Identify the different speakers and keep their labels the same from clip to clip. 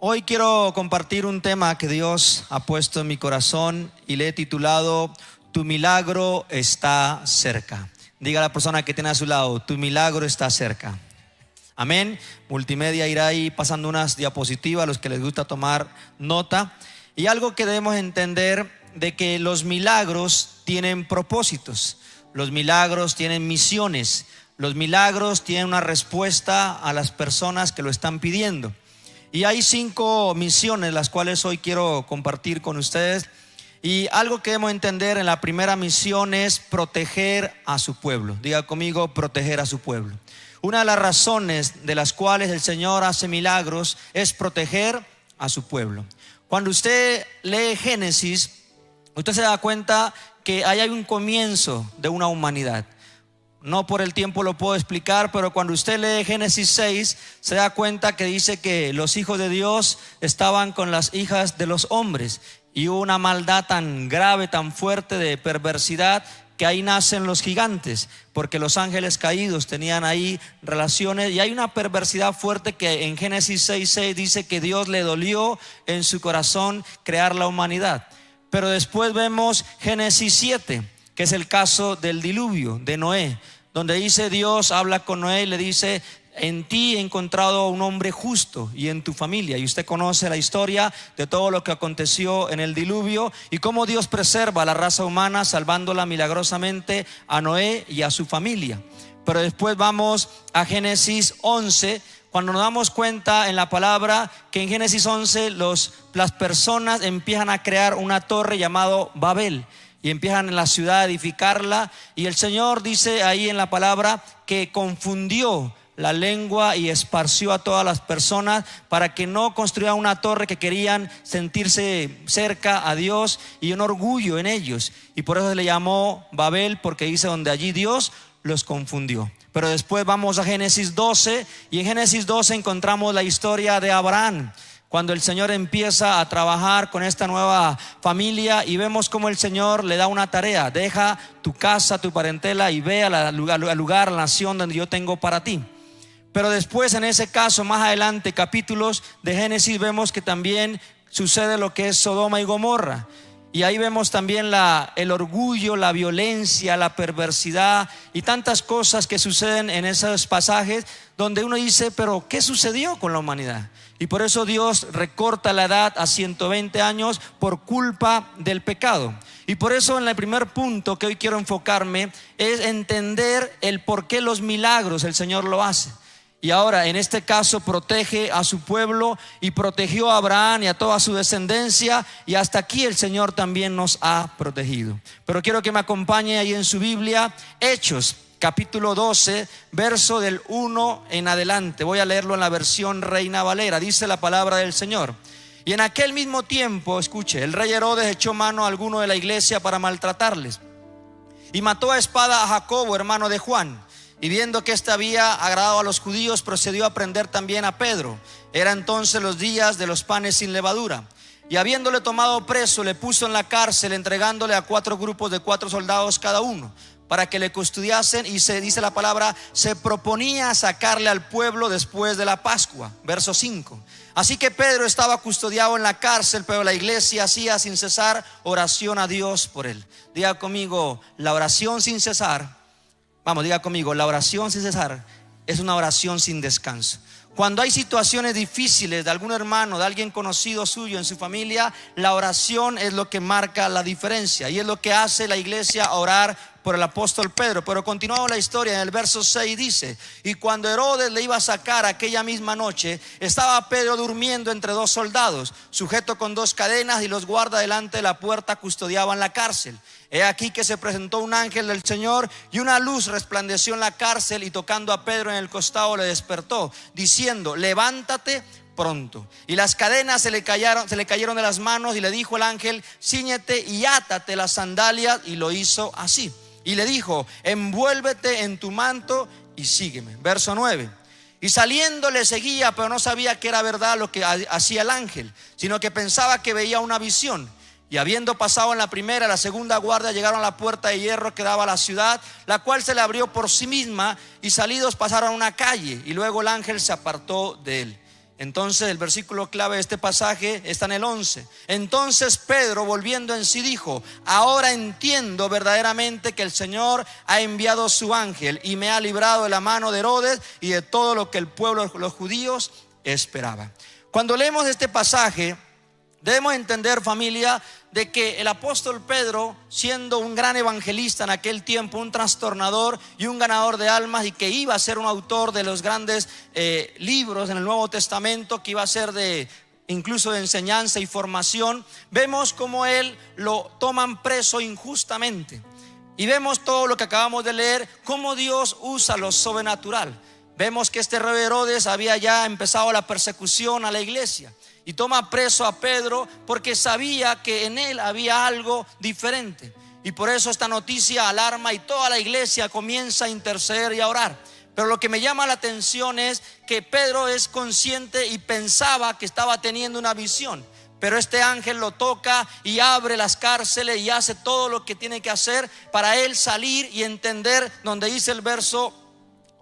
Speaker 1: Hoy quiero compartir un tema que Dios ha puesto en mi corazón y le he titulado Tu milagro está cerca. Diga a la persona que tiene a su lado: tu milagro está cerca. Amén. Multimedia irá ahí pasando unas diapositivas a los que les gusta tomar nota. Y algo que debemos entender de que los milagros tienen propósitos, los milagros tienen misiones, los milagros tienen una respuesta a las personas que lo están pidiendo. Y hay 5 misiones las cuales hoy quiero compartir con ustedes. Y algo que debemos entender en la primera misión es proteger a su pueblo. Diga conmigo: proteger a su pueblo. Una de las razones de las cuales el Señor hace milagros es proteger a su pueblo. Cuando usted lee Génesis, usted se da cuenta que ahí hay un comienzo de una humanidad. No por el tiempo lo puedo explicar, pero cuando usted lee Génesis 6, se da cuenta que dice que los hijos de Dios estaban con las hijas de los hombres. Y hubo una maldad tan grave, tan fuerte de perversidad, que ahí nacen los gigantes, porque los ángeles caídos tenían ahí relaciones. Y hay una perversidad fuerte que en Génesis 6:6 dice que Dios le dolió en su corazón crear la humanidad. Pero después vemos Génesis 7, que es el caso del diluvio de Noé, donde dice Dios habla con Noé y le dice: en ti he encontrado un hombre justo y en tu familia. Y usted conoce la historia de todo lo que aconteció en el diluvio y cómo Dios preserva a la raza humana, salvándola milagrosamente a Noé y a su familia. Pero después vamos a Génesis 11, cuando nos damos cuenta en la palabra que en Génesis 11 las personas empiezan a crear una torre llamado Babel. Y empiezan en la ciudad a edificarla. Y el Señor dice ahí en la palabra que confundió la lengua y esparció a todas las personas para que no construyeran una torre, que querían sentirse cerca a Dios y un orgullo en ellos. Y por eso se le llamó Babel, porque dice donde allí Dios los confundió. Pero después vamos a Génesis 12, y en Génesis 12 encontramos la historia de Abraham, cuando el Señor empieza a trabajar con esta nueva familia, y vemos cómo el Señor le da una tarea: deja tu casa, tu parentela y ve al lugar, a la nación donde yo tengo para ti. Pero después, en ese caso, más adelante, capítulos de Génesis, vemos que también sucede lo que es Sodoma y Gomorra. Y ahí vemos también el orgullo, la violencia, la perversidad y tantas cosas que suceden en esos pasajes, donde uno dice: pero ¿qué sucedió con la humanidad? Y por eso Dios recorta la edad a 120 años por culpa del pecado. Y por eso en el primer punto que hoy quiero enfocarme es entender el por qué los milagros el Señor lo hace. Y ahora en este caso protege a su pueblo, y protegió a Abraham y a toda su descendencia, y hasta aquí el Señor también nos ha protegido. Pero quiero que me acompañe ahí en su Biblia, Hechos capítulo 12, verso del 1 en adelante. Voy a leerlo en la versión Reina Valera. Dice la palabra del Señor: y en aquel mismo tiempo, escuche, el rey Herodes echó mano a alguno de la iglesia para maltratarles, y mató a espada a Jacobo, hermano de Juan. Y viendo que éste había agradado a los judíos, procedió a prender también a Pedro. Era entonces los días de los panes sin levadura. Y habiéndole tomado preso, le puso en la cárcel, entregándole a 4 grupos de 4 soldados cada uno, para que le custodiasen. Y se dice la palabra: se proponía sacarle al pueblo después de la Pascua. Verso 5. Así que Pedro estaba custodiado en la cárcel, pero la iglesia hacía sin cesar oración a Dios por él. Diga conmigo: la oración sin cesar. Vamos, diga conmigo: la oración sin cesar es una oración sin descanso. Cuando hay situaciones difíciles de algún hermano, de alguien conocido suyo en su familia, la oración es lo que marca la diferencia, y es lo que hace la iglesia orar por el apóstol Pedro. Pero continuamos la historia. En el verso 6 dice: y cuando Herodes le iba a sacar aquella misma noche, estaba Pedro durmiendo entre 2 soldados, sujeto con 2 cadenas, y los guardas delante de la puerta custodiaban la cárcel. He aquí que se presentó un ángel del Señor, y una luz resplandeció en la cárcel, y tocando a Pedro en el costado le despertó, diciendo: levántate pronto. Y las cadenas se le cayeron de las manos, y le dijo el ángel: cíñete y átate las sandalias. Y lo hizo así. Y le dijo: envuélvete en tu manto y sígueme. Verso 9. Y saliendo le seguía, pero no sabía que era verdad lo que hacía el ángel, sino que pensaba que veía una visión. Y habiendo pasado en la primera, la segunda guardia, llegaron a la puerta de hierro que daba a la ciudad, la cual se le abrió por sí misma, y salidos pasaron a una calle, y luego el ángel se apartó de él. Entonces el versículo clave de este pasaje está en el 11. Entonces Pedro, volviendo en sí, dijo: ahora entiendo verdaderamente que el Señor ha enviado su ángel y me ha librado de la mano de Herodes y de todo lo que el pueblo de los judíos esperaba. Cuando leemos este pasaje, debemos entender, familia, de que el apóstol Pedro, siendo un gran evangelista en aquel tiempo, un trastornador y un ganador de almas, y que iba a ser un autor de los grandes libros en el Nuevo Testamento, que iba a ser incluso de enseñanza y formación, vemos como él lo toman preso injustamente. Y vemos todo lo que acabamos de leer, cómo Dios usa lo sobrenatural. Vemos que este rey Herodes había ya empezado la persecución a la iglesia y toma preso a Pedro porque sabía que en él había algo diferente. Y por eso esta noticia alarma y toda la iglesia comienza a interceder y a orar. Pero lo que me llama la atención es que Pedro es consciente y pensaba que estaba teniendo una visión. Pero este ángel lo toca y abre las cárceles y hace todo lo que tiene que hacer para él salir y entender, donde dice el verso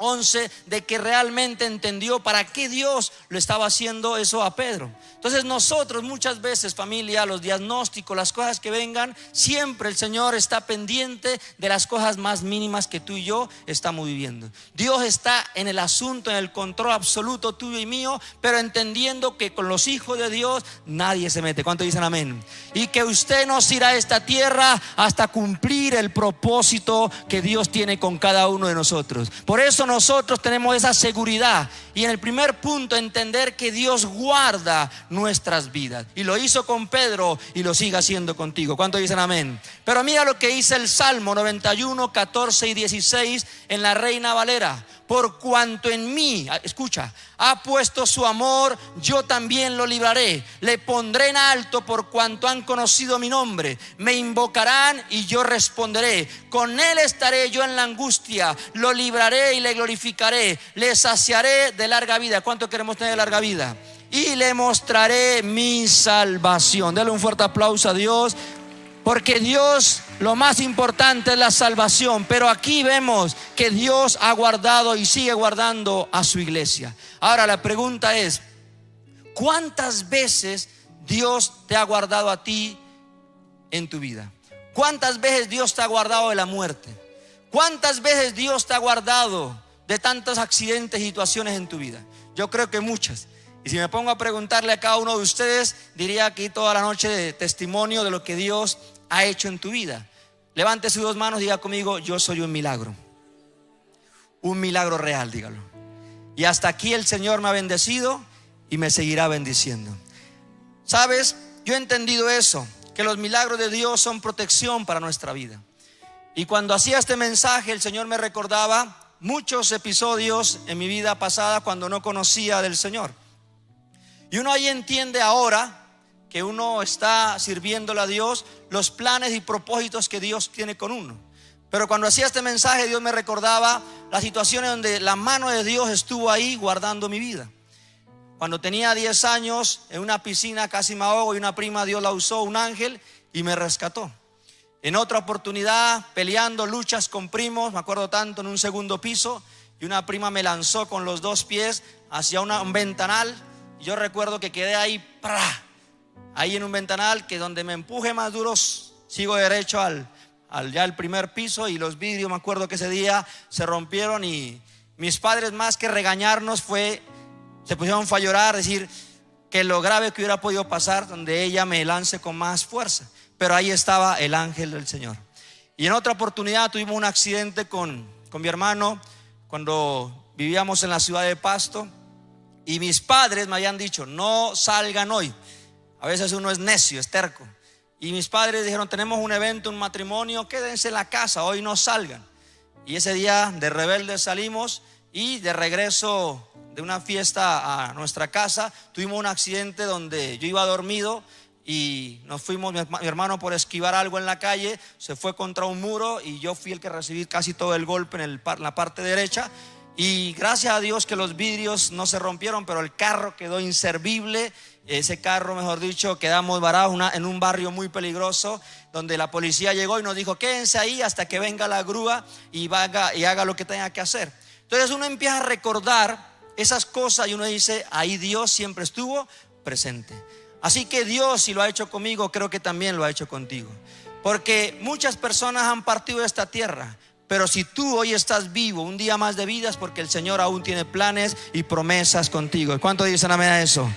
Speaker 1: 11, de que realmente entendió para qué Dios lo estaba haciendo eso a Pedro. Entonces nosotros muchas veces, familia, los diagnósticos, las cosas que vengan, siempre el Señor está pendiente de las cosas más mínimas que tú y yo estamos viviendo. Dios está en el asunto, en el control absoluto tuyo y mío, pero entendiendo que con los hijos de Dios nadie se mete. ¿Cuántos dicen amén? Y que usted nos irá a esta tierra hasta cumplir el propósito que Dios tiene con cada uno de nosotros. Por eso nosotros tenemos esa seguridad. Y en el primer punto, entender que Dios guarda nuestras vidas. Y lo hizo con Pedro y lo sigue haciendo contigo. ¿Cuántos dicen amén? Pero mira lo que dice el Salmo 91, 14 y 16 en la Reina Valera: por cuanto en mí, escucha, ha puesto su amor, yo también lo libraré. Le pondré en alto por cuanto han conocido mi nombre. Me invocarán y yo responderé. Con él estaré yo en la angustia. Lo libraré y le glorificaré. Le saciaré de larga vida. ¿Cuánto queremos tener larga vida? Y le mostraré mi salvación. Dale un fuerte aplauso a Dios. Porque Dios, lo más importante es la salvación. Pero aquí vemos que Dios ha guardado y sigue guardando a su iglesia. Ahora la pregunta es: ¿cuántas veces Dios te ha guardado a ti en tu vida? ¿Cuántas veces Dios te ha guardado de la muerte? ¿Cuántas veces Dios te ha guardado de tantos accidentes y situaciones en tu vida? Yo creo que muchas. Y si me pongo a preguntarle a cada uno de ustedes, diría aquí toda la noche de testimonio de lo que Dios ha hecho en tu vida. Levante sus dos manos y diga conmigo: yo soy un milagro. Un milagro real, dígalo. Y hasta aquí el Señor me ha bendecido y me seguirá bendiciendo. ¿Sabes? Yo he entendido eso, que los milagros de Dios son protección para nuestra vida. Y cuando hacía este mensaje, el Señor me recordaba muchos episodios en mi vida pasada cuando no conocía del Señor. Y uno ahí entiende ahora que uno está sirviéndole a Dios, los planes y propósitos que Dios tiene con uno. Pero cuando hacía este mensaje, Dios me recordaba las situaciones donde la mano de Dios estuvo ahí guardando mi vida. Cuando tenía 10 años, en una piscina casi me ahogo y una prima, Dios la usó, un ángel, y me rescató. En otra oportunidad, peleando luchas con primos, me acuerdo tanto, en un segundo piso, y una prima me lanzó con los dos pies hacia un ventanal. Y yo recuerdo que quedé ahí, ahí en un ventanal, que donde me empuje más duro, sigo derecho al primer piso, y los vidrios, me acuerdo que ese día se rompieron, y mis padres, más que regañarnos, se pusieron a llorar, decir que lo grave que hubiera podido pasar, donde ella me lance con más fuerza. Pero ahí estaba el ángel del Señor. Y en otra oportunidad tuvimos un accidente con mi hermano cuando vivíamos en la ciudad de Pasto, y mis padres me habían dicho: no salgan hoy. A veces uno es necio, es terco. Y mis padres dijeron: tenemos un evento, un matrimonio, quédense en la casa, hoy no salgan. Y ese día de rebeldes salimos, y de regreso de una fiesta a nuestra casa tuvimos un accidente donde yo iba dormido y nos fuimos. Mi hermano, por esquivar algo en la calle, se fue contra un muro, y yo fui el que recibí casi todo el golpe en la parte derecha. Y gracias a Dios que los vidrios no se rompieron, pero el carro quedó inservible. Ese carro, mejor dicho, quedamos varados en un barrio muy peligroso, donde la policía llegó y nos dijo: quédense ahí hasta que venga la grúa y haga lo que tenga que hacer. Entonces uno empieza a recordar esas cosas y uno dice, ahí Dios siempre estuvo presente. Así que Dios, si lo ha hecho conmigo, creo que también lo ha hecho contigo. Porque muchas personas han partido de esta tierra, pero si tú hoy estás vivo, un día más de vida, es porque el Señor aún tiene planes y promesas contigo. ¿Cuántos dicen amén a eso?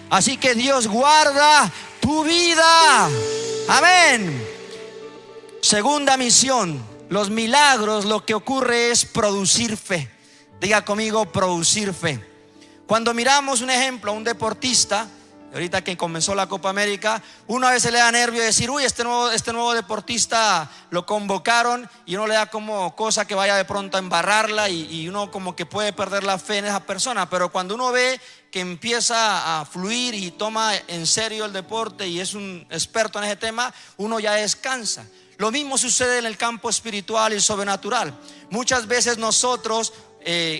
Speaker 1: Así que Dios guarda tu vida. Amén. Segunda misión, los milagros, lo que ocurre es producir fe. Diga conmigo, producir fe. Cuando miramos un ejemplo a un deportista, ahorita que comenzó la Copa América, uno a veces le da nervio de decir, uy, este nuevo deportista lo convocaron, y uno le da como cosa que vaya de pronto a embarrarla, y uno como que puede perder la fe en esa persona. Pero cuando uno ve que empieza a fluir y toma en serio el deporte y es un experto en ese tema, uno ya descansa. Lo mismo sucede en el campo espiritual y sobrenatural. Muchas veces nosotros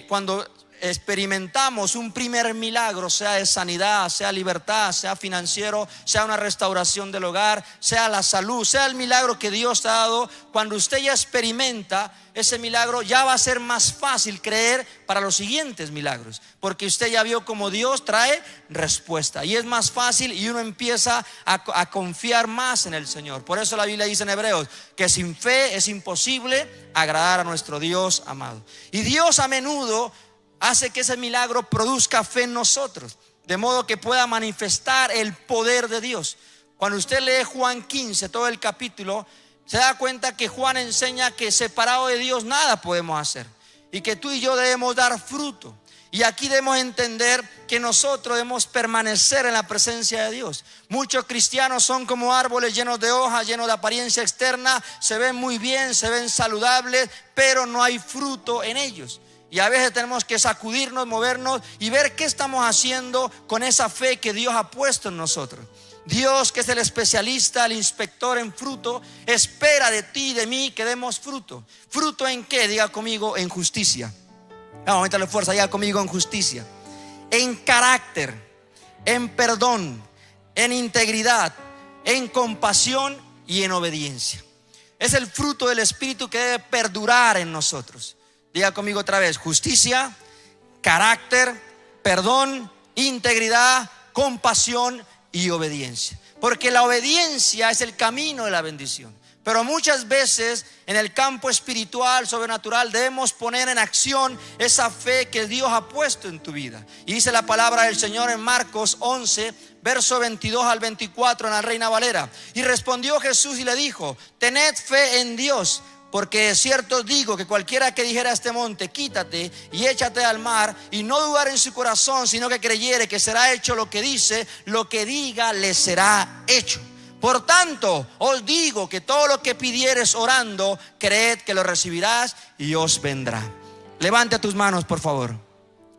Speaker 1: cuando experimentamos un primer milagro, sea de sanidad, sea libertad, sea financiero, sea una restauración del hogar, sea la salud, sea el milagro que Dios te ha dado, cuando usted ya experimenta ese milagro, ya va a ser más fácil creer para los siguientes milagros, porque usted ya vio cómo Dios trae respuesta, y es más fácil, y uno empieza a confiar más en el Señor. Por eso la Biblia dice en Hebreos que sin fe es imposible agradar a nuestro Dios amado. Y Dios a menudo hace que ese milagro produzca fe en nosotros, de modo que pueda manifestar el poder de Dios. Cuando usted lee Juan 15, todo el capítulo, se da cuenta que Juan enseña que separado de Dios nada podemos hacer, y que tú y yo debemos dar fruto. Y aquí debemos entender que nosotros debemos permanecer en la presencia de Dios. Muchos cristianos son como árboles llenos de hojas, llenos de apariencia externa, se ven muy bien, se ven saludables, pero no hay fruto en ellos. Y a veces tenemos que sacudirnos, movernos y ver qué estamos haciendo con esa fe que Dios ha puesto en nosotros. Dios, que es el especialista, el inspector en fruto, espera de ti y de mí que demos fruto. ¿Fruto en qué? Diga conmigo, en justicia. Vamos a meterle fuerza, diga conmigo, en justicia, en carácter, en perdón, en integridad, en compasión y en obediencia. Es el fruto del Espíritu que debe perdurar en nosotros. Diga conmigo otra vez: justicia, carácter, perdón, integridad, compasión y obediencia. Porque la obediencia es el camino de la bendición. Pero muchas veces en el campo espiritual, sobrenatural, debemos poner en acción esa fe que Dios ha puesto en tu vida. Y dice la palabra del Señor en Marcos 11, verso 22 al 24 en la Reina Valera. Y respondió Jesús y le dijo: tened fe en Dios, porque de cierto os digo que cualquiera que dijera a este monte, quítate y échate al mar, y no dudar en su corazón, sino que creyere que será hecho lo que dice, lo que diga le será hecho. Por tanto, os digo que todo lo que pidieres orando, creed que lo recibirás y os vendrá. Levante tus manos, por favor.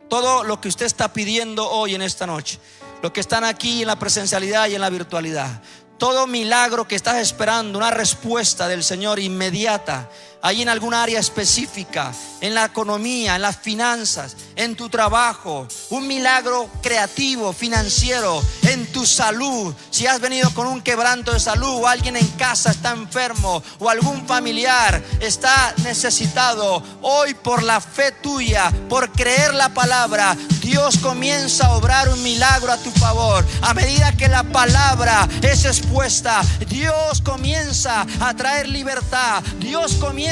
Speaker 1: Todo lo que usted está pidiendo hoy en esta noche, los que están aquí en la presencialidad y en la virtualidad, todo milagro que estás esperando, una respuesta del Señor inmediata, ahí en alguna área específica, en la economía, en las finanzas, en tu trabajo, un milagro creativo, financiero, en tu salud. Si has venido con un quebranto de salud, o alguien en casa está enfermo, o algún familiar está necesitado, hoy por la fe tuya, por creer la palabra, Dios comienza a obrar un milagro a tu favor. A medida que la palabra es expuesta, Dios comienza a traer libertad, Dios comienza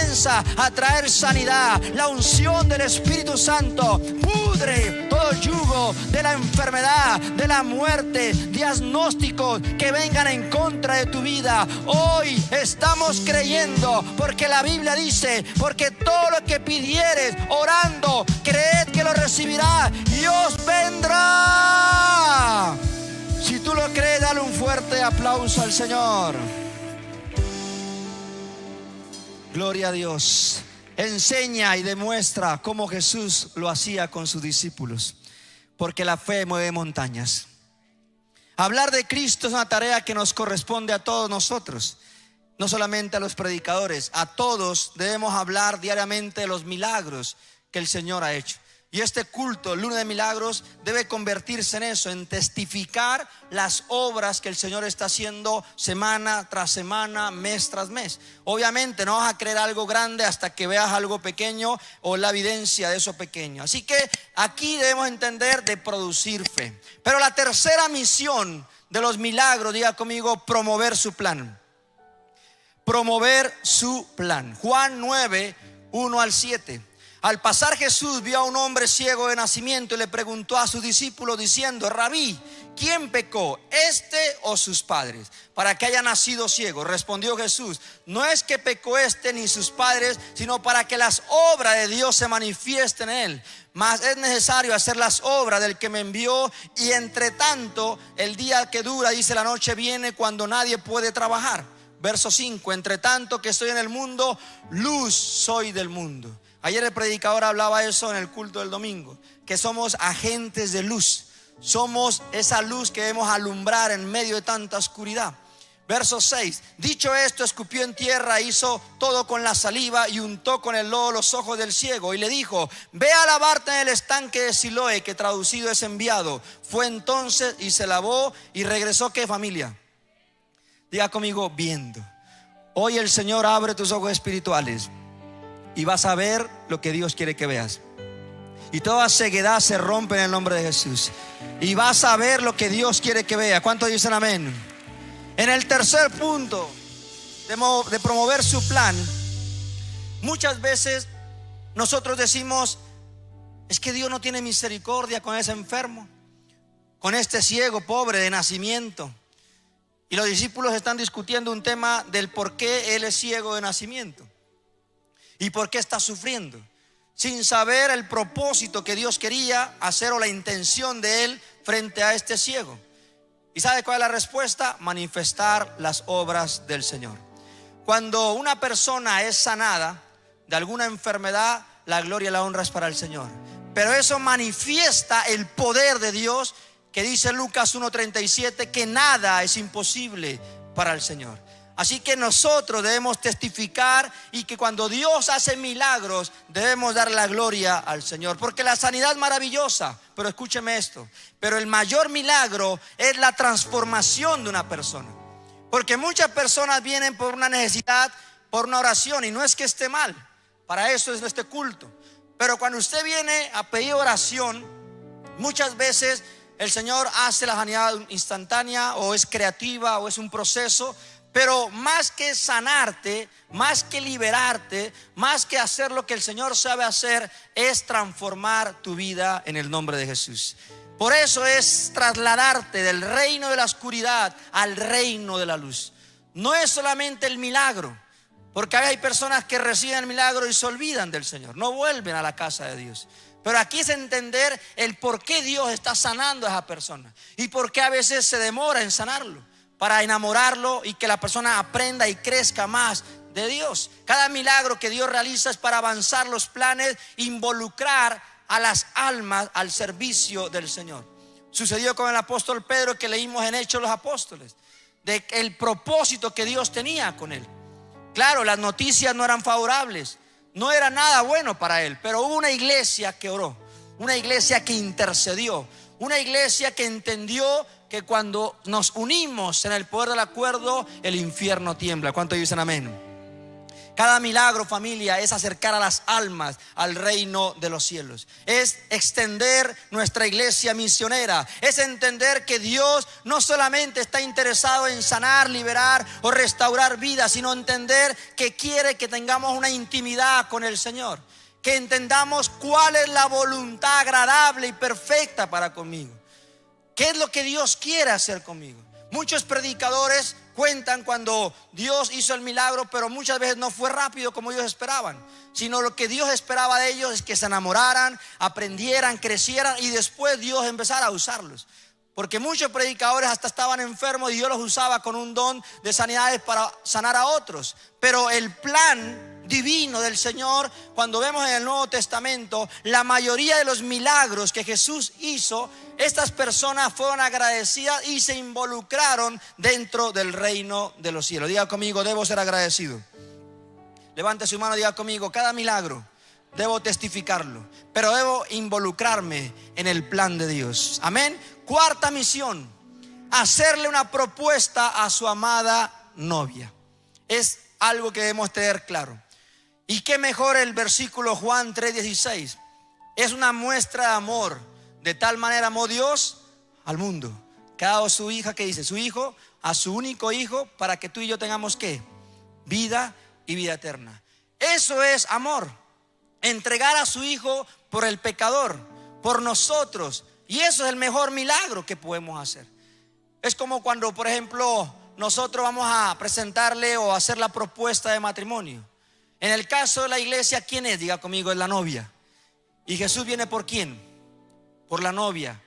Speaker 1: a traer sanidad. La unción del Espíritu Santo pudre todo yugo de la enfermedad, de la muerte, diagnósticos que vengan en contra de tu vida. Hoy estamos creyendo, porque la Biblia dice: porque todo lo que pidieres orando, creed que lo recibirá y os vendrá. Si tú lo crees, dale un fuerte aplauso al Señor. Gloria a Dios. Enseña y demuestra cómo Jesús lo hacía con sus discípulos, porque la fe mueve montañas. Hablar de Cristo es una tarea que nos corresponde a todos nosotros, no solamente a los predicadores. A todos debemos hablar diariamente de los milagros que el Señor ha hecho. Y este culto, el lunes de milagros, debe convertirse en eso, en testificar las obras que el Señor está haciendo semana tras semana, mes tras mes. Obviamente no vas a creer algo grande hasta que veas algo pequeño o la evidencia de eso pequeño. Así que aquí debemos entender de producir fe. Pero la tercera misión de los milagros, diga conmigo, promover su plan. Promover su plan. Juan 9, 1 al 7. Al pasar Jesús vio a un hombre ciego de nacimiento y le preguntó a sus discípulos diciendo: Rabí, ¿quién pecó, este o sus padres, para que haya nacido ciego? Respondió Jesús: no es que pecó este ni sus padres, sino para que las obras de Dios se manifiesten en él. Mas es necesario hacer las obras del que me envió, y entre tanto el día que dura, dice, la noche viene cuando nadie puede trabajar. Verso 5: entre tanto que estoy en el mundo, luz soy del mundo. Ayer el predicador hablaba eso en el culto del domingo, que somos agentes de luz. Somos esa luz que debemos alumbrar en medio de tanta oscuridad. Verso 6: dicho esto, escupió en tierra, hizo todo con la saliva y untó con el lodo los ojos del ciego y le dijo: ve a lavarte en el estanque de Siloé, que traducido es enviado. Fue entonces y se lavó y regresó. ¿Qué, familia? Diga conmigo, viendo. Hoy el Señor abre tus ojos espirituales y vas a ver lo que Dios quiere que veas. Y toda ceguedad se rompe en el nombre de Jesús. Y vas a ver lo que Dios quiere que vea. ¿Cuántos dicen amén? En el tercer punto de promover su plan, muchas veces nosotros decimos: es que Dios no tiene misericordia con ese enfermo, con este ciego pobre de nacimiento. Y los discípulos están discutiendo un tema del por qué él es ciego de nacimiento y por qué está sufriendo, sin saber el propósito que Dios quería hacer o la intención de él frente a este ciego. ¿Y sabe cuál es la respuesta? Manifestar las obras del Señor. Cuando una persona es sanada de alguna enfermedad, la gloria y la honra es para el Señor. Pero eso manifiesta el poder de Dios, que dice Lucas 1:37, que nada es imposible para el Señor. Así que nosotros debemos testificar, y que cuando Dios hace milagros debemos dar la gloria al Señor, porque la sanidad es maravillosa, pero escúcheme esto, pero el mayor milagro es la transformación de una persona. Porque muchas personas vienen por una necesidad, por una oración, y no es que esté mal, para eso es este culto. Pero cuando usted viene a pedir oración, muchas veces el Señor hace la sanidad instantánea, o es creativa, o es un proceso. Pero más que sanarte, más que liberarte, más que hacer lo que el Señor sabe hacer, es transformar tu vida en el nombre de Jesús. Por eso es trasladarte del reino de la oscuridad al reino de la luz. No es solamente el milagro, porque hay personas que reciben el milagro y se olvidan del Señor, no vuelven a la casa de Dios. Pero aquí es entender el por qué Dios está sanando a esa persona y por qué a veces se demora en sanarlo, para enamorarlo y que la persona aprenda y crezca más de Dios. Cada milagro que Dios realiza es para avanzar los planes, involucrar a las almas al servicio del Señor. Sucedió con el apóstol Pedro, que leímos en Hechos de los Apóstoles, de el propósito que Dios tenía con él. Claro, las noticias no eran favorables, no era nada bueno para él, pero hubo una iglesia que oró, una iglesia que intercedió, una iglesia que entendió que cuando nos unimos en el poder del acuerdo, el infierno tiembla. ¿Cuántos dicen amén? Cada milagro, familia, es acercar a las almas al reino de los cielos. Es extender nuestra iglesia misionera. Es entender que Dios no solamente está interesado en sanar, liberar o restaurar vidas, sino entender que quiere que tengamos una intimidad con el Señor. Que entendamos cuál es la voluntad agradable y perfecta para conmigo. ¿Qué es lo que Dios quiere hacer conmigo? Muchos predicadores cuentan cuando Dios hizo el milagro, pero muchas veces no fue rápido como ellos esperaban, sino lo que Dios esperaba de ellos es que se enamoraran, aprendieran, crecieran, y después Dios empezara a usarlos. Porque muchos predicadores hasta estaban enfermos y Dios los usaba con un don de sanidades para sanar a otros. Pero el plan divino del Señor, cuando vemos en el Nuevo Testamento, la mayoría de los milagros que Jesús hizo, estas personas fueron agradecidas y se involucraron dentro del reino de los cielos. Diga conmigo, debo ser agradecido. Levante su mano y diga conmigo, cada milagro debo testificarlo, pero debo involucrarme en el plan de Dios. Amén. Cuarta misión: hacerle una propuesta a su amada novia. Es algo que debemos tener claro. Y qué mejor el versículo Juan 3:16. Es una muestra de amor. De tal manera amó Dios al mundo, que ha dado su hija, ¿qué dice? Su hijo, a su único hijo, para que tú y yo tengamos ¿qué? Vida y vida eterna. Eso es amor. Entregar a su hijo por el pecador, por nosotros. Y eso es el mejor milagro que podemos hacer. Es como cuando, por ejemplo, nosotros vamos a presentarle o hacer la propuesta de matrimonio. En el caso de la iglesia, ¿quién es? Diga conmigo, es la novia. ¿Y Jesús viene por quién? Por la novia.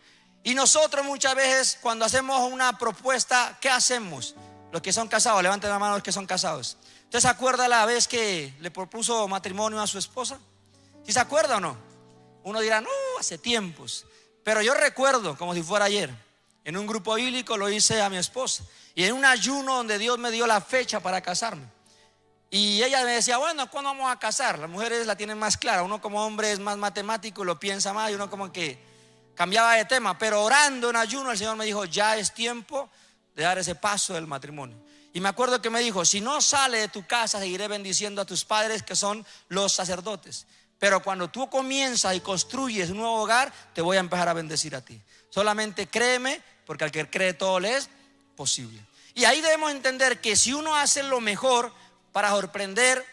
Speaker 1: Y nosotros muchas veces cuando hacemos una propuesta, ¿qué hacemos? Los que son casados, levanten la mano los que son casados. ¿Usted se acuerda la vez que le propuso matrimonio a su esposa? ¿Sí se acuerda o no? Uno dirá, no, hace tiempos. Pero yo recuerdo como si fuera ayer. En un grupo bíblico lo hice a mi esposa. Y en un ayuno donde Dios me dio la fecha para casarme. Y ella me decía, bueno, ¿cuándo vamos a casar? Las mujeres la tienen más clara. Uno como hombre es más matemático y lo piensa más. Y uno como que cambiaba de tema. Pero orando en ayuno el Señor me dijo, ya es tiempo de dar ese paso del matrimonio. Y me acuerdo que me dijo, si no sale de tu casa seguiré bendiciendo a tus padres que son los sacerdotes. Pero cuando tú comienzas y construyes un nuevo hogar, te voy a empezar a bendecir a ti. Solamente créeme, porque al que cree todo le es posible. Y ahí debemos entender que si uno hace lo mejor para sorprender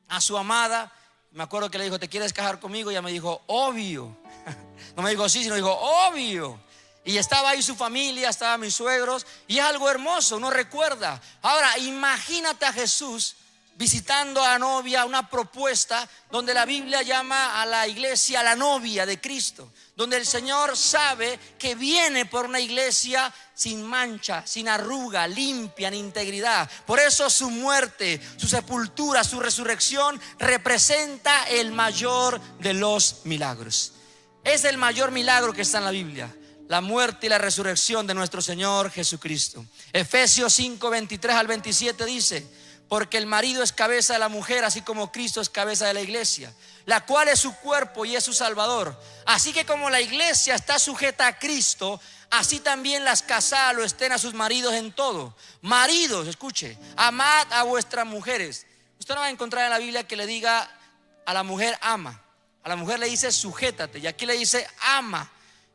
Speaker 1: a su amada, me acuerdo que le dijo, ¿te quieres casar conmigo? Y ella me dijo, obvio. No me dijo sí, sino dijo, obvio. Y estaba ahí su familia, estaban mis suegros. Y es algo hermoso, uno recuerda. Ahora, imagínate a Jesús visitando a la novia, una propuesta donde la Biblia llama a la iglesia la novia de Cristo, donde el Señor sabe que viene por una iglesia sin mancha, sin arruga, limpia, en integridad. Por eso su muerte, su sepultura, su resurrección representa el mayor de los milagros. Es el mayor milagro que está en la Biblia, la muerte y la resurrección de nuestro Señor Jesucristo. Efesios 5:23 al 27 dice, porque el marido es cabeza de la mujer, así como Cristo es cabeza de la iglesia, la cual es su cuerpo y es su salvador. Así que como la iglesia está sujeta a Cristo, así también las casadas lo estén a sus maridos en todo. Maridos, escuche, amad a vuestras mujeres. Usted no va a encontrar en la Biblia que le diga a la mujer ama. A la mujer le dice sujétate, y aquí le dice ama.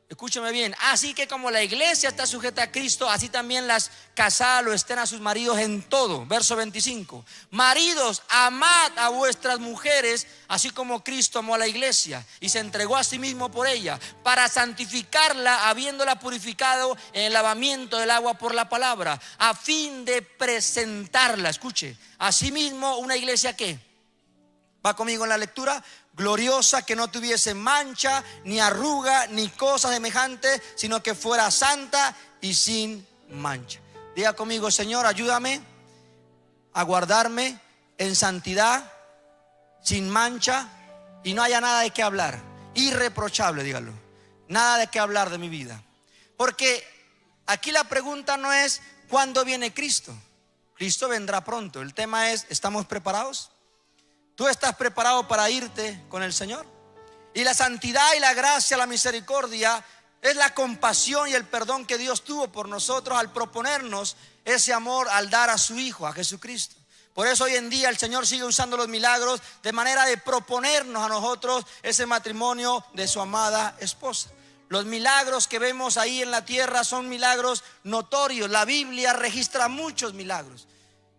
Speaker 1: Escúcheme bien, así que como la iglesia está sujeta a Cristo, así también las casadas lo estén a sus maridos en todo. Verso 25, maridos, amad a vuestras mujeres, así como Cristo amó a la iglesia y se entregó a sí mismo por ella, para santificarla, habiéndola purificado en el lavamiento del agua por la palabra, a fin de presentarla, escuche, asimismo una iglesia que, va conmigo en la lectura, gloriosa, que no tuviese mancha, ni arruga, ni cosa semejante, sino que fuera santa y sin mancha. Diga conmigo, Señor, ayúdame a guardarme en santidad, sin mancha, y no haya nada de qué hablar. Irreprochable, dígalo. Nada de qué hablar de mi vida. Porque aquí la pregunta no es ¿cuándo viene Cristo? Cristo vendrá pronto. El tema es, ¿estamos preparados? ¿Tú estás preparado para irte con el Señor? Y la santidad y la gracia, la misericordia, es la compasión y el perdón que Dios tuvo por nosotros al proponernos ese amor, al dar a su Hijo, a Jesucristo. Por eso hoy en día el Señor sigue usando los milagros de manera de proponernos a nosotros ese matrimonio de su amada esposa. Los milagros que vemos ahí en la tierra son milagros notorios. La Biblia registra muchos milagros.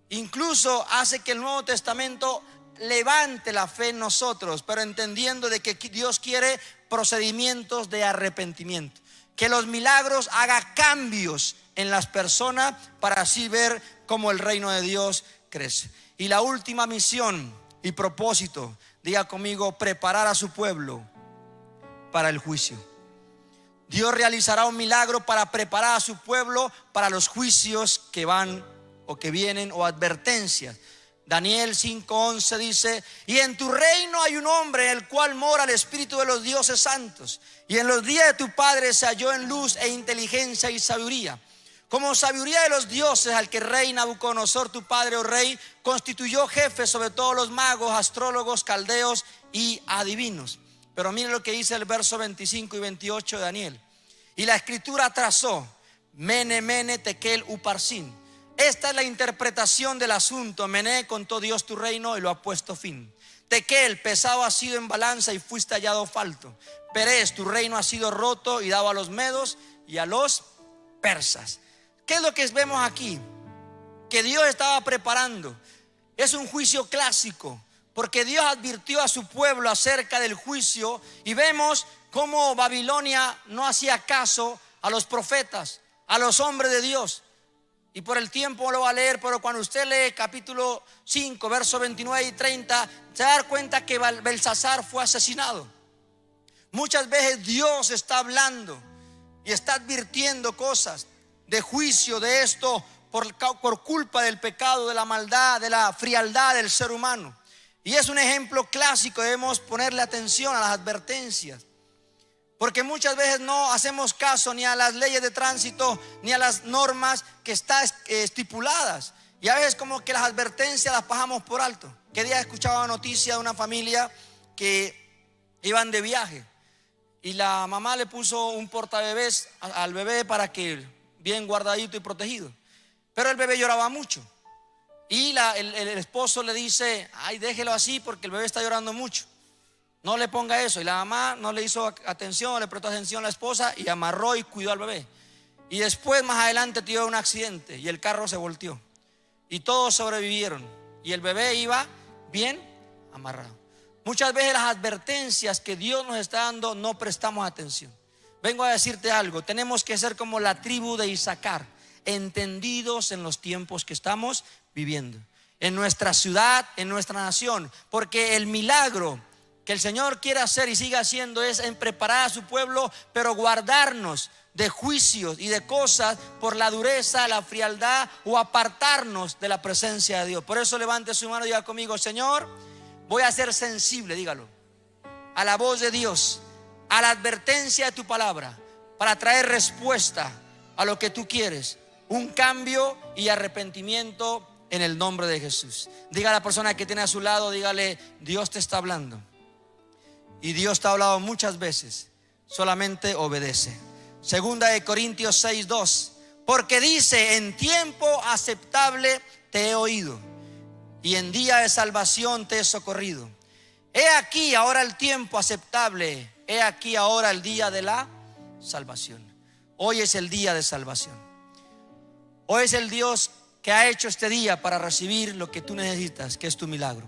Speaker 1: Incluso hace que el Nuevo Testamento levante la fe en nosotros, pero entendiendo de que Dios quiere procedimientos de arrepentimiento, que los milagros hagan cambios en las personas para así ver cómo el reino de Dios crece. Y la última misión y propósito, diga conmigo, preparar a su pueblo para el juicio. Dios realizará un milagro para preparar a su pueblo para los juicios que van o que vienen, o advertencias. Daniel 5:11 dice, y en tu reino hay un hombre en el cual mora el espíritu de los dioses santos, y en los días de tu padre se halló en luz e inteligencia y sabiduría, como sabiduría de los dioses, al que rey Nabucodonosor tu padre, oh rey, constituyó jefe sobre todos los magos, astrólogos, caldeos y adivinos. Pero mire lo que dice el verso 25 y 28 de Daniel. Y la escritura trazó: Mene, Mene, Tekel, Uparsin. Esta es la interpretación del asunto. Mene, contó Dios tu reino y lo ha puesto fin. Tekel, pesado has sido en balanza y fuiste hallado falto. Perez, tu reino ha sido roto y dado a los medos y a los persas. ¿Qué es lo que vemos aquí? Que Dios estaba preparando. Es un juicio clásico, porque Dios advirtió a su pueblo acerca del juicio. Y vemos cómo Babilonia no hacía caso a los profetas, a los hombres de Dios. Y por el tiempo no lo va a leer, pero cuando usted lee capítulo 5, versos 29 y 30, se da cuenta que Belsasar fue asesinado. Muchas veces Dios está hablando y está advirtiendo cosas de juicio de esto por culpa del pecado, de la maldad, de la frialdad del ser humano. Y es un ejemplo clásico. Debemos ponerle atención a las advertencias, porque muchas veces no hacemos caso ni a las leyes de tránsito ni a las normas que están estipuladas. Y a veces como que las advertencias las pasamos por alto. Que día escuchaba una noticia de una familia que iban de viaje y la mamá le puso un portabebés al bebé para que bien guardadito y protegido. Pero el bebé lloraba mucho. Y el esposo le dice: ay, déjelo así porque el bebé está llorando mucho, no le ponga eso. Y la mamá no le hizo atención, le prestó atención a la esposa y amarró y cuidó al bebé. Y después, más adelante, tuvo un accidente y el carro se volteó y todos sobrevivieron y el bebé iba bien amarrado. Muchas veces las advertencias que Dios nos está dando no prestamos atención. Vengo a decirte algo: tenemos que ser como la tribu de Isaacar, entendidos en los tiempos que estamos viviendo, en nuestra ciudad, en nuestra nación, porque el milagro que el Señor quiere hacer y sigue haciendo es en preparar a su pueblo, pero guardarnos de juicios y de cosas por la dureza, la frialdad o apartarnos de la presencia de Dios. Por eso levante su mano y diga conmigo: Señor, voy a ser sensible, dígalo, a la voz de Dios, a la advertencia de tu palabra, para traer respuesta a lo que tú quieres, un cambio y arrepentimiento en el nombre de Jesús. Diga a la persona que tiene a su lado, dígale: Dios te está hablando. Y Dios te ha hablado muchas veces, solamente obedece. Segunda de Corintios 6:2, porque dice: en tiempo aceptable te he oído y en día de salvación te he socorrido. He aquí ahora el tiempo aceptable, he aquí ahora el día de la salvación. Hoy es el día de salvación. Hoy es el Dios que ha hecho este día para recibir lo que tú necesitas, que es tu milagro.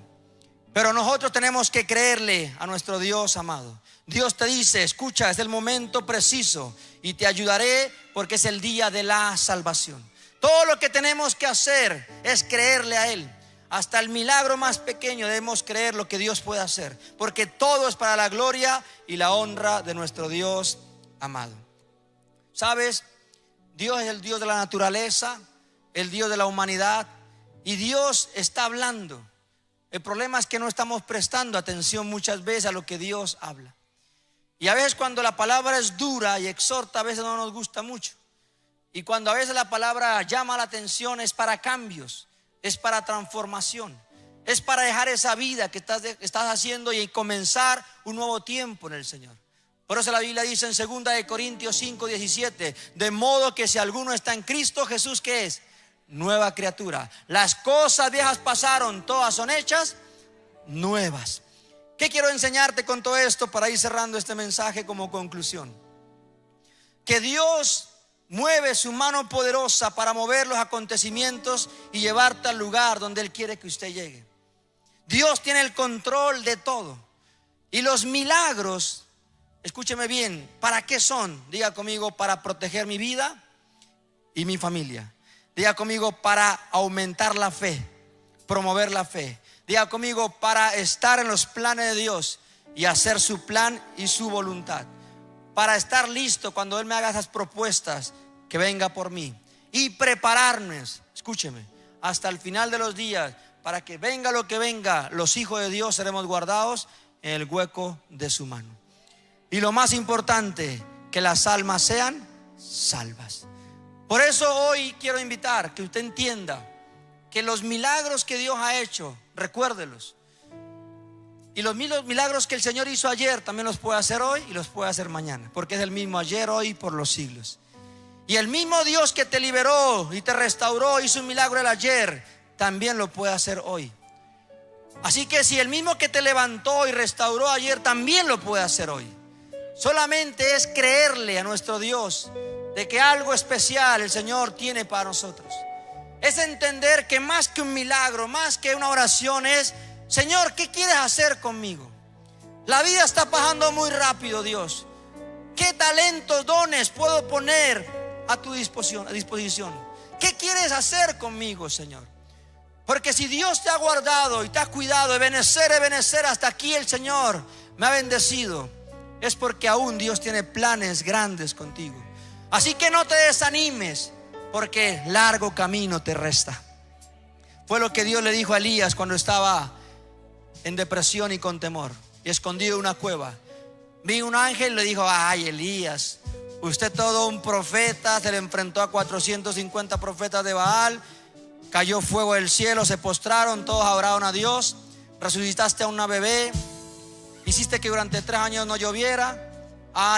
Speaker 1: Pero nosotros tenemos que creerle a nuestro Dios amado. Dios te dice: escucha, es el momento preciso y te ayudaré porque es el día de la salvación. Todo lo que tenemos que hacer es creerle a Él. Hasta el milagro más pequeño debemos creer lo que Dios puede hacer, porque todo es para la gloria y la honra de nuestro Dios amado. ¿Sabes? Dios es el Dios de la naturaleza, el Dios de la humanidad, y Dios está hablando. El problema es que no estamos prestando atención muchas veces a lo que Dios habla. Y a veces cuando la palabra es dura y exhorta, a veces no nos gusta mucho. Y cuando a veces la palabra llama la atención, es para cambios, es para transformación, es para dejar esa vida que estás haciendo y comenzar un nuevo tiempo en el Señor. Por eso la Biblia dice en 2 de Corintios 5:17: de modo que si alguno está en Cristo Jesús, ¿qué es? Nueva criatura. Las cosas viejas pasaron, todas son hechas nuevas. ¿Qué quiero enseñarte con todo esto para ir cerrando este mensaje como conclusión? Que Dios mueve su mano poderosa para mover los acontecimientos y llevarte al lugar donde Él quiere que usted llegue. Dios tiene el control de todo. Y los milagros, escúcheme bien, ¿para qué son? Diga conmigo: para proteger mi vida y mi familia. Diga conmigo: para aumentar la fe, promover la fe. Diga conmigo: para estar en los planes de Dios y hacer su plan y su voluntad. Para estar listo cuando Él me haga esas propuestas, que venga por mí. Y prepararnos, escúcheme, hasta el final de los días, para que venga lo que venga, los hijos de Dios seremos guardados en el hueco de su mano. Y lo más importante, que las almas sean salvas. Por eso hoy quiero invitar que usted entienda que los milagros que Dios ha hecho, recuérdelos. Y los mismos milagros que el Señor hizo ayer también los puede hacer hoy y los puede hacer mañana, porque es el mismo ayer, hoy y por los siglos. Y el mismo Dios que te liberó y te restauró, hizo un milagro el ayer, también lo puede hacer hoy. Así que si el mismo que te levantó y restauró ayer, también lo puede hacer hoy. Solamente es creerle a nuestro Dios de que algo especial el Señor tiene para nosotros. Es entender que más que un milagro, más que una oración, es: Señor, ¿qué quieres hacer conmigo? La vida está pasando muy rápido, Dios. ¿Qué talentos, dones puedo poner a tu disposición? ¿Qué quieres hacer conmigo, Señor? Porque si Dios te ha guardado y te ha cuidado, Ebenezer hasta aquí el Señor me ha bendecido, es porque aún Dios tiene planes grandes contigo. Así que no te desanimes, porque largo camino te resta. Fue lo que Dios le dijo a Elías cuando estaba en depresión y con temor y escondido en una cueva. Vi un ángel y le dijo: ay, Elías, usted todo un profeta, se le enfrentó a 450 profetas de Baal, cayó fuego del cielo, se postraron, todos adoraron a Dios, resucitaste a una bebé, hiciste que durante 3 años no lloviera.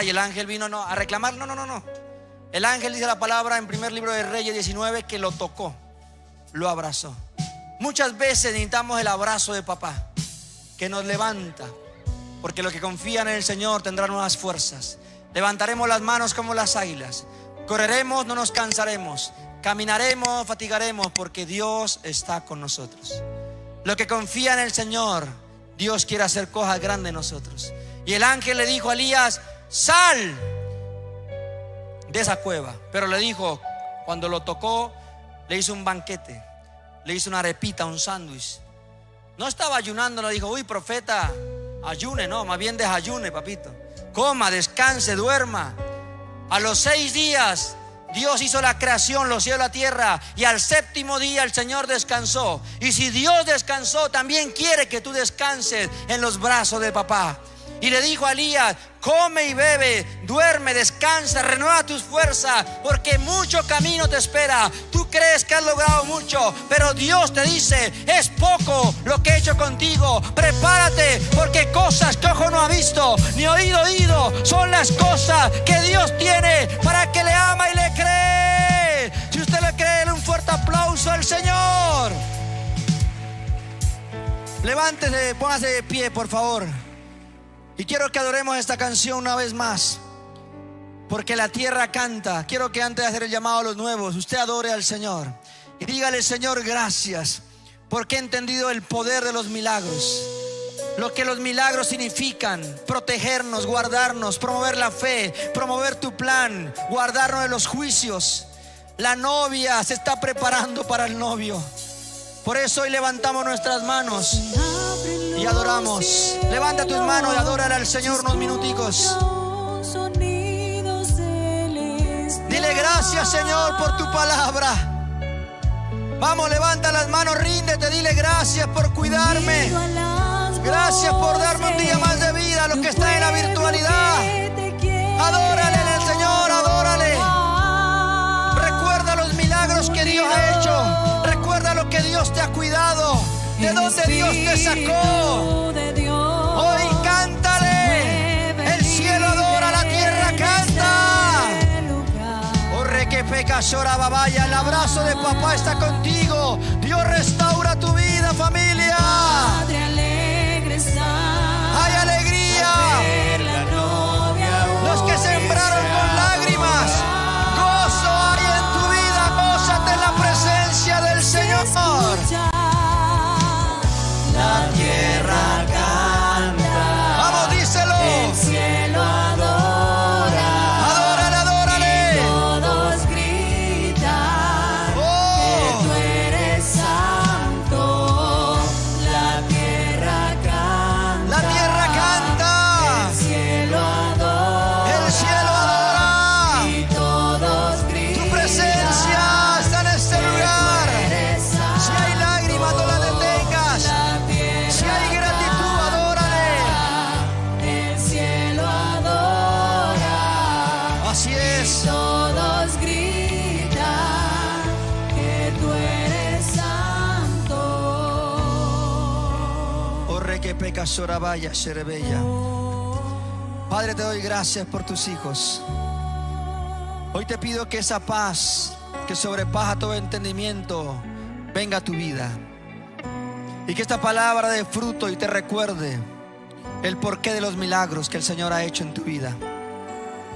Speaker 1: Y el ángel vino a reclamar. No. El ángel, dice la palabra en primer libro de Reyes 19, que lo tocó, lo abrazó. Muchas veces necesitamos el abrazo de papá, que nos levanta, porque los que confían en el Señor tendrán nuevas fuerzas. Levantaremos las manos como las águilas, correremos, no nos cansaremos, caminaremos, fatigaremos, porque Dios está con nosotros. Los que confían en el Señor, Dios quiere hacer cosas grandes en nosotros. Y el ángel le dijo a Elías: sal de esa cueva. Pero le dijo, cuando lo tocó, le hizo un banquete, le hizo una arepita, un sándwich. No estaba ayunando, no dijo: uy, profeta, ayune. No, más bien desayune, papito. Coma, descanse, duerma. A los 6 días Dios hizo la creación, los cielos y la tierra, y al 7º día el Señor descansó. Y si Dios descansó, también quiere que tú descanses en los brazos de papá. Y le dijo a Elías: come y bebe, duerme, descansa, renueva tus fuerzas, porque mucho camino te espera. Tú crees que has logrado mucho, pero Dios te dice: es poco lo que he hecho contigo. Prepárate, porque cosas que ojo no ha visto, ni oído oído, son las cosas que Dios tiene para que le ama y le cree. Si usted le cree, denle un fuerte aplauso al Señor. Levántese, póngase de pie, por favor. Y quiero que adoremos esta canción una vez más, porque la tierra canta. Quiero que antes de hacer el llamado a los nuevos, usted adore al Señor y dígale: Señor, gracias, porque he entendido el poder de los milagros, lo que los milagros significan: protegernos, guardarnos, promover la fe, promover tu plan, guardarnos de los juicios. La novia se está preparando para el novio. Por eso hoy levantamos nuestras manos y adoramos. Levanta tus manos y adórale al Señor unos minuticos. Dile: gracias, Señor, por tu palabra. Vamos, levanta las manos, ríndete, dile: gracias por cuidarme, gracias por darme un día más de vida. Los que están en la virtualidad, adórale al Señor, adórale. Recuerda los milagros que Dios ha hecho. Recuerda lo que Dios te ha cuidado, de donde Dios te sacó. Hoy cántale. El cielo adora, la tierra canta. Orre que peca llora babaya. El abrazo de papá está contigo. Dios restaura tu vida, familia. Hay alegría. Los que sembraron con lágrimas, gozo hay en tu vida. Gózate en la presencia del Señor. La tierra canta. Vamos, díselo. El cielo adora. Adórale, adórale. Y todos gritan que tú eres santo. La tierra canta. La tierra canta. El cielo adora. El cielo adora. Y todos gritan. Tu presencia está en este lugar. Si hay lágrimas, no las detengas. Si hay gratitud, adórale. El cielo adora. Así es. Todos gritan que tú eres santo. Oh, re que que peca sorabaya sherebella. Padre, te doy gracias por tus hijos. Hoy te pido que esa paz que sobrepasa todo entendimiento venga a tu vida. Y que esta palabra dé fruto y te recuerde el porqué de los milagros que el Señor ha hecho en tu vida.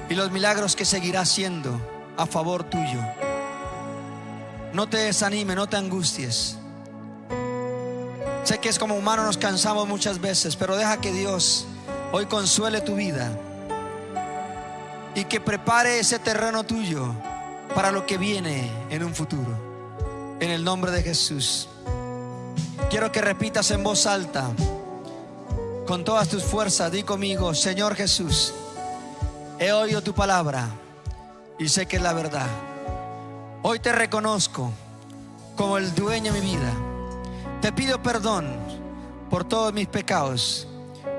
Speaker 1: Y los milagros que seguirá haciendo a favor tuyo. No te desanimes, no te angusties. Sé que es como humanos, nos cansamos muchas veces, pero deja que Dios hoy consuele tu vida y que prepare ese terreno tuyo para lo que viene en un futuro. En el nombre de Jesús. Quiero que repitas en voz alta, con todas tus fuerzas. Di conmigo: Señor Jesús, he oído tu palabra y sé que es la verdad. Hoy te reconozco como el dueño de mi vida. Te pido perdón por todos mis pecados,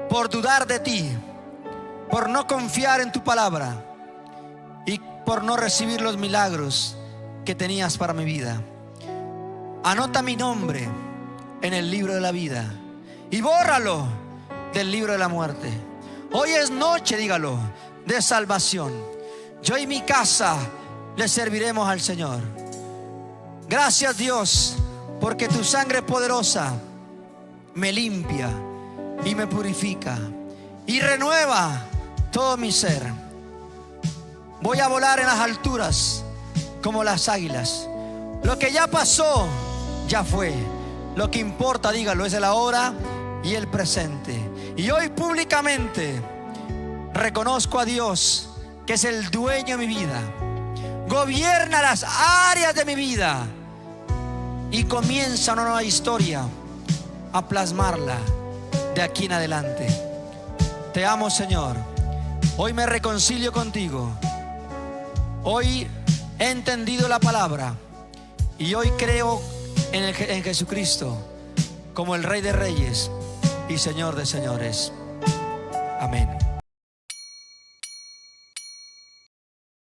Speaker 1: por dudar de ti, por no confiar en tu palabra y por no recibir los milagros que tenías para mi vida. Anota mi nombre en el libro de la vida y bórralo del libro de la muerte. Hoy es noche, dígalo, de salvación. Yo y mi casa le serviremos al Señor. Gracias, Dios, porque tu sangre poderosa me limpia y me purifica y renueva todo mi ser. Voy a volar en las alturas como las águilas. Lo que ya pasó, ya fue. Lo que importa, dígalo, es el ahora y el presente. Y hoy públicamente reconozco a Dios, que es el dueño de mi vida. Gobierna las áreas de mi vida y comienza una nueva historia a plasmarla de aquí en adelante. Te amo, Señor. Hoy me reconcilio contigo. Hoy he entendido la palabra y hoy creo en Jesucristo como el Rey de Reyes y Señor de Señores. Amén.